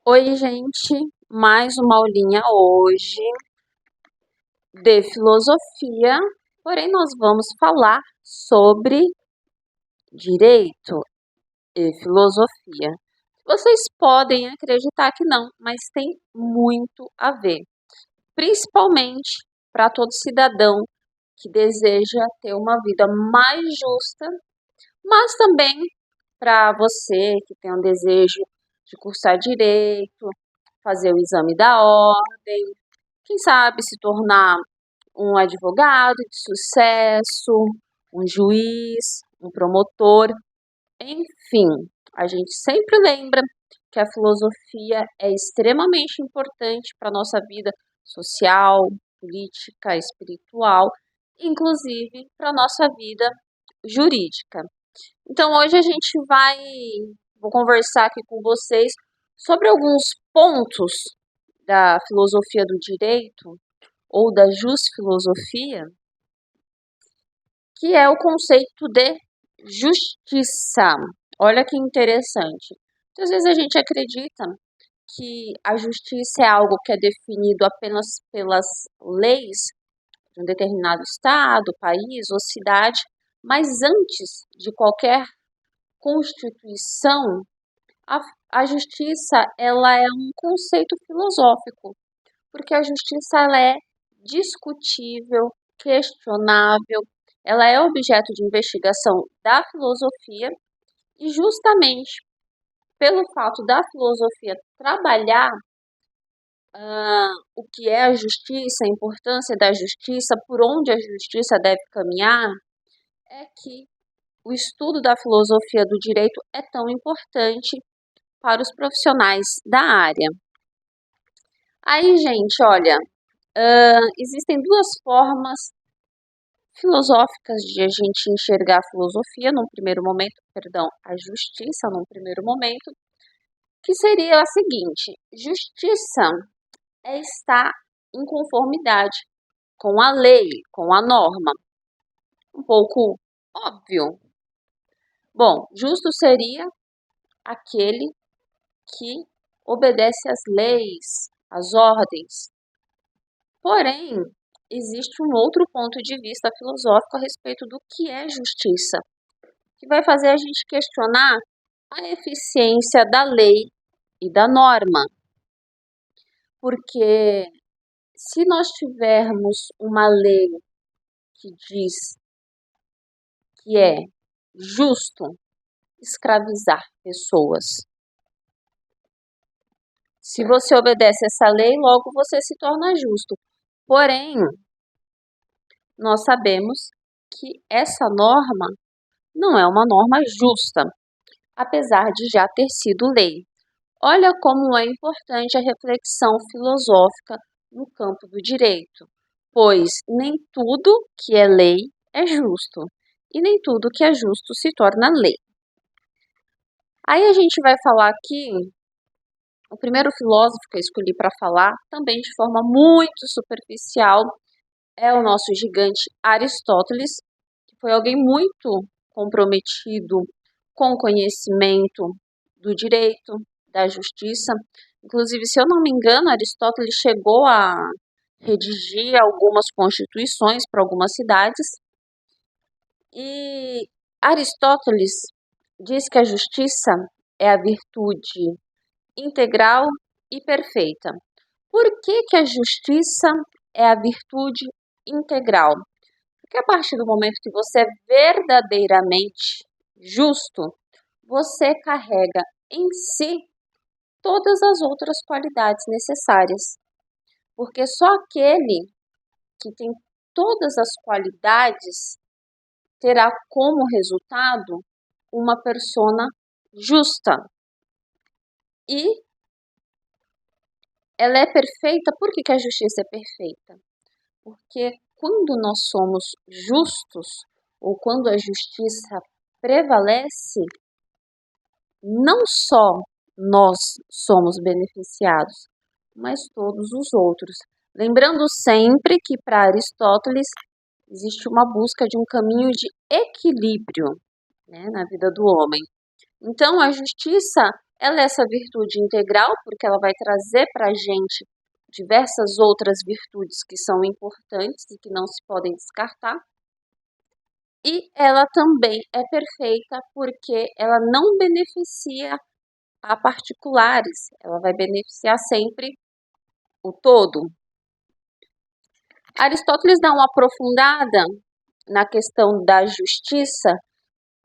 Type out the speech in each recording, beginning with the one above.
Oi, gente, mais uma aulinha hoje de filosofia, porém nós vamos falar sobre direito e filosofia. Vocês podem acreditar que não, mas tem muito a ver, principalmente para todo cidadão que deseja ter uma vida mais justa, mas também para você que tem um desejo de cursar direito, fazer o exame da ordem, quem sabe se tornar um advogado de sucesso, um juiz, um promotor, enfim, a gente sempre lembra que a filosofia é extremamente importante para a nossa vida social, política, espiritual, inclusive para a nossa vida jurídica. Então hoje vou conversar aqui com vocês sobre alguns pontos da filosofia do direito ou da jusfilosofia, que é o conceito de justiça. Olha que interessante. Muitas vezes a gente acredita que a justiça é algo que é definido apenas pelas leis de um determinado estado, país ou cidade, mas antes de qualquer constituição, a, a justiça ela é um conceito filosófico, porque a justiça ela é discutível, questionável, ela é objeto de investigação da filosofia e justamente pelo fato da filosofia trabalhar o que é a justiça, a importância da justiça, por onde a justiça deve caminhar, é que o estudo da filosofia do direito é tão importante para os profissionais da área. Aí, gente, olha, existem duas formas filosóficas de a gente enxergar a filosofia num primeiro momento, perdão, a justiça num primeiro momento, que seria a seguinte: justiça é estar em conformidade com a lei, com a norma. Um pouco óbvio. Bom, justo seria aquele que obedece às leis, às ordens. Porém, existe um outro ponto de vista filosófico a respeito do que é justiça, que vai fazer a gente questionar a eficiência da lei e da norma. Porque se nós tivermos uma lei que diz que é justo escravizar pessoas, se você obedece essa lei, logo você se torna justo. Porém, nós sabemos que essa norma não é uma norma justa, apesar de já ter sido lei. Olha como é importante a reflexão filosófica no campo do direito, pois nem tudo que é lei é justo, e nem tudo que é justo se torna lei. Aí a gente vai falar aqui, o primeiro filósofo que eu escolhi para falar, também de forma muito superficial, é o nosso gigante Aristóteles, que foi alguém muito comprometido com o conhecimento do direito, da justiça. Inclusive, se eu não me engano, Aristóteles chegou a redigir algumas constituições para algumas cidades. E Aristóteles diz que a justiça é a virtude integral e perfeita. Por que a justiça é a virtude integral? Porque a partir do momento que você é verdadeiramente justo, você carrega em si todas as outras qualidades necessárias. Porque só aquele que tem todas as qualidades terá como resultado uma persona justa. E ela é perfeita. Por que a justiça é perfeita? Porque quando nós somos justos, ou quando a justiça prevalece, não só nós somos beneficiados, mas todos os outros. Lembrando sempre que para Aristóteles existe uma busca de um caminho de equilíbrio, né, na vida do homem. Então a justiça Ela é essa virtude integral, porque ela vai trazer para a gente diversas outras virtudes que são importantes e que não se podem descartar. E ela também é perfeita porque ela não beneficia a particulares, ela vai beneficiar sempre o todo. Aristóteles dá uma aprofundada na questão da justiça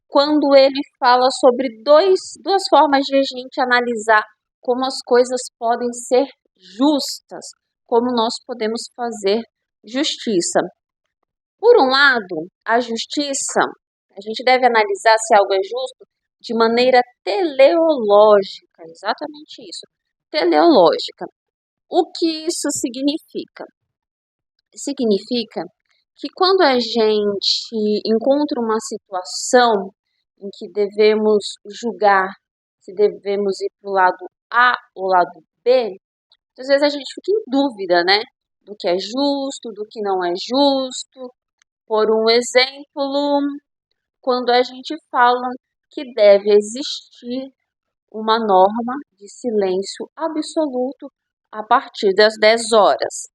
quando ele fala sobre duas formas de a gente analisar como as coisas podem ser justas, como nós podemos fazer justiça. Por um lado, a justiça, a gente deve analisar se algo é justo de maneira teleológica, exatamente isso, teleológica. O que isso significa? Significa que quando a gente encontra uma situação em que devemos julgar se devemos ir para o lado A ou lado B, às vezes a gente fica em dúvida, né? Do que é justo, do que não é justo. Por um exemplo, quando a gente fala que deve existir uma norma de silêncio absoluto a partir das 10 horas.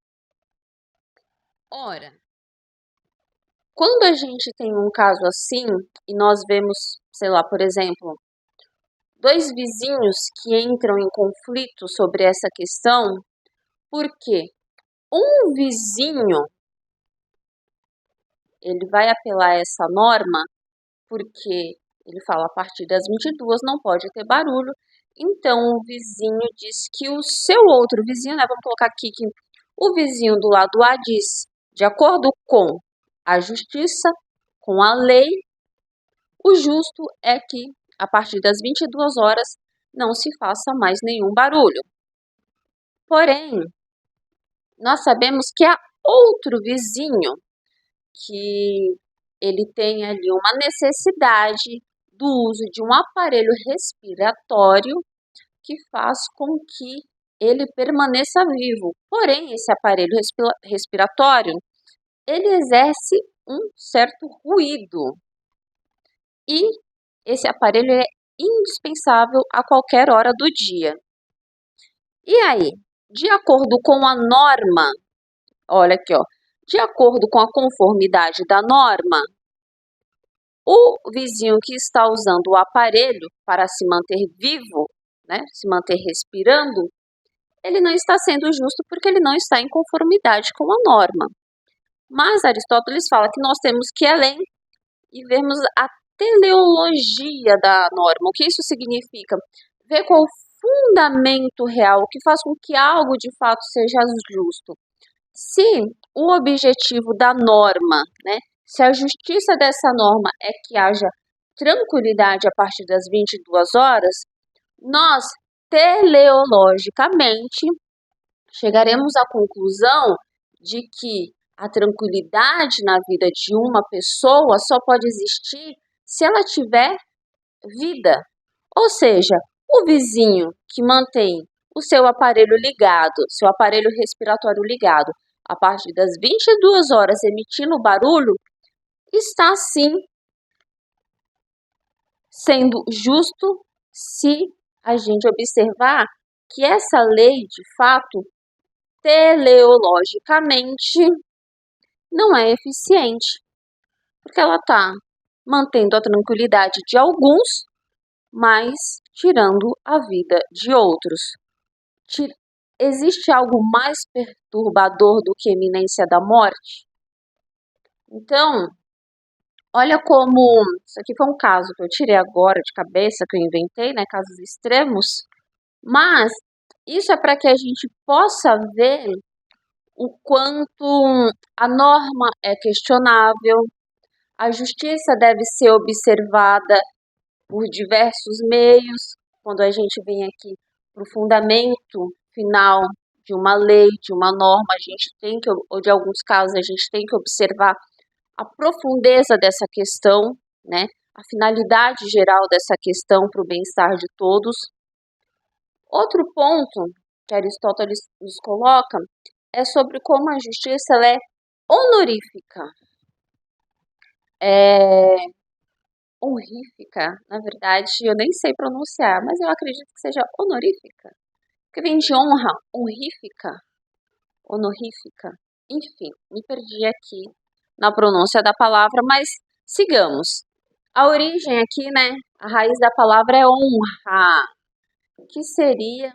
Ora, quando a gente tem um caso assim e nós vemos, sei lá, por exemplo, dois vizinhos que entram em conflito sobre essa questão, porque um vizinho ele vai apelar essa norma porque ele fala a partir das 22 não pode ter barulho. Então o vizinho diz que o seu outro vizinho, né, vamos colocar aqui que o vizinho do lado A diz, de acordo com a justiça, com a lei, o justo é que a partir das 22 horas não se faça mais nenhum barulho. Porém, nós sabemos que há outro vizinho que ele tem ali uma necessidade do uso de um aparelho respiratório que faz com que ele permaneça vivo. Porém, esse aparelho respiratório, ele exerce um certo ruído. E esse aparelho é indispensável a qualquer hora do dia. E aí, de acordo com a norma, olha aqui, ó, de acordo com a conformidade da norma, o vizinho que está usando o aparelho para se manter vivo, né, se manter respirando, ele não está sendo justo porque ele não está em conformidade com a norma. Mas Aristóteles fala que nós temos que ir além e vermos a teleologia da norma. O que isso significa? Ver qual o fundamento real, o que faz com que algo de fato seja justo. Se o objetivo da norma, né, se a justiça dessa norma é que haja tranquilidade a partir das 22 horas, nós teleologicamente chegaremos à conclusão de que a tranquilidade na vida de uma pessoa só pode existir se ela tiver vida. Ou seja, o vizinho que mantém o seu aparelho ligado, seu aparelho respiratório ligado, a partir das 22 horas emitindo barulho, está sim sendo justo se a gente observar que essa lei, de fato, teleologicamente, não é eficiente, porque ela está mantendo a tranquilidade de alguns, mas tirando a vida de outros. Existe algo mais perturbador do que a iminência da morte? Então, olha como, isso aqui foi um caso que eu tirei agora de cabeça, que eu inventei, né, casos extremos, mas isso é para que a gente possa ver o quanto a norma é questionável, a justiça deve ser observada por diversos meios, quando a gente vem aqui para o fundamento final de uma lei, de uma norma, a gente tem que, ou de alguns casos, a gente tem que observar a profundeza dessa questão, né? A finalidade geral dessa questão para o bem-estar de todos. Outro ponto que Aristóteles nos coloca é sobre como a justiça ela é honorífica. honrífica. Na verdade, eu nem sei pronunciar, mas eu acredito que seja honorífica. Que vem de honra, honrífica, honorífica. Enfim, me perdi aqui na pronúncia da palavra, mas sigamos. A origem aqui, né? A raiz da palavra é honra, que seria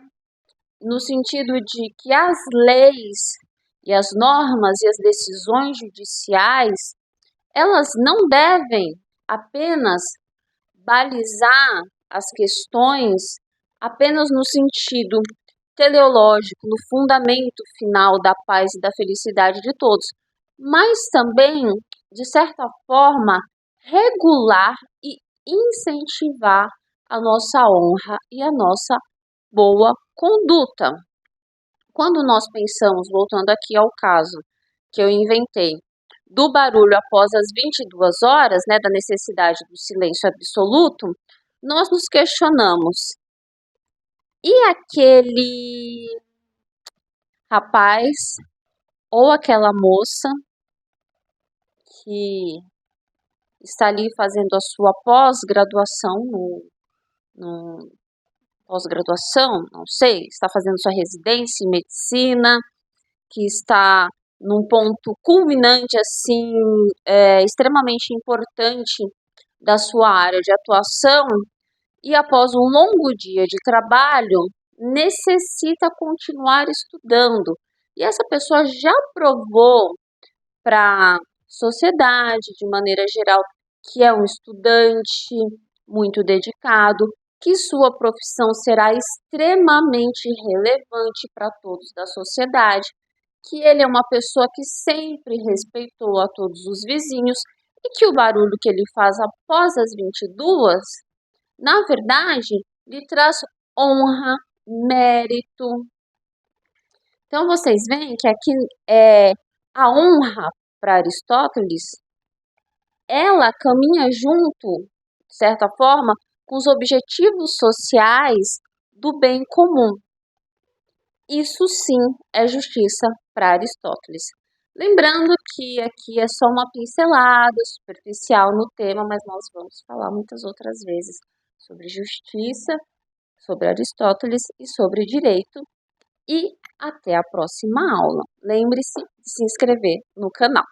no sentido de que as leis e as normas e as decisões judiciais, elas não devem apenas balizar as questões apenas no sentido teleológico, no fundamento final da paz e da felicidade de todos, mas também, de certa forma, regular e incentivar a nossa honra e a nossa boa conduta. Quando nós pensamos, voltando aqui ao caso que eu inventei, do barulho após as 22 horas, né, da necessidade do silêncio absoluto, nós nos questionamos: e aquele rapaz ou aquela moça que está ali fazendo a sua pós-graduação pós-graduação, não sei, está fazendo sua residência em medicina, que está num ponto culminante assim, extremamente importante da sua área de atuação e após um longo dia de trabalho necessita continuar estudando. E essa pessoa já provou para a sociedade, de maneira geral, que é um estudante muito dedicado, que sua profissão será extremamente relevante para todos da sociedade, que ele é uma pessoa que sempre respeitou a todos os vizinhos e que o barulho que ele faz após as 22, na verdade, lhe traz honra, mérito. Então vocês veem que aqui a honra para Aristóteles, ela caminha junto, de certa forma, com os objetivos sociais do bem comum. Isso sim é justiça para Aristóteles. Lembrando que aqui é só uma pincelada superficial no tema, mas nós vamos falar muitas outras vezes sobre justiça, sobre Aristóteles e sobre direito. E até a próxima aula. Lembre-se de se inscrever no canal.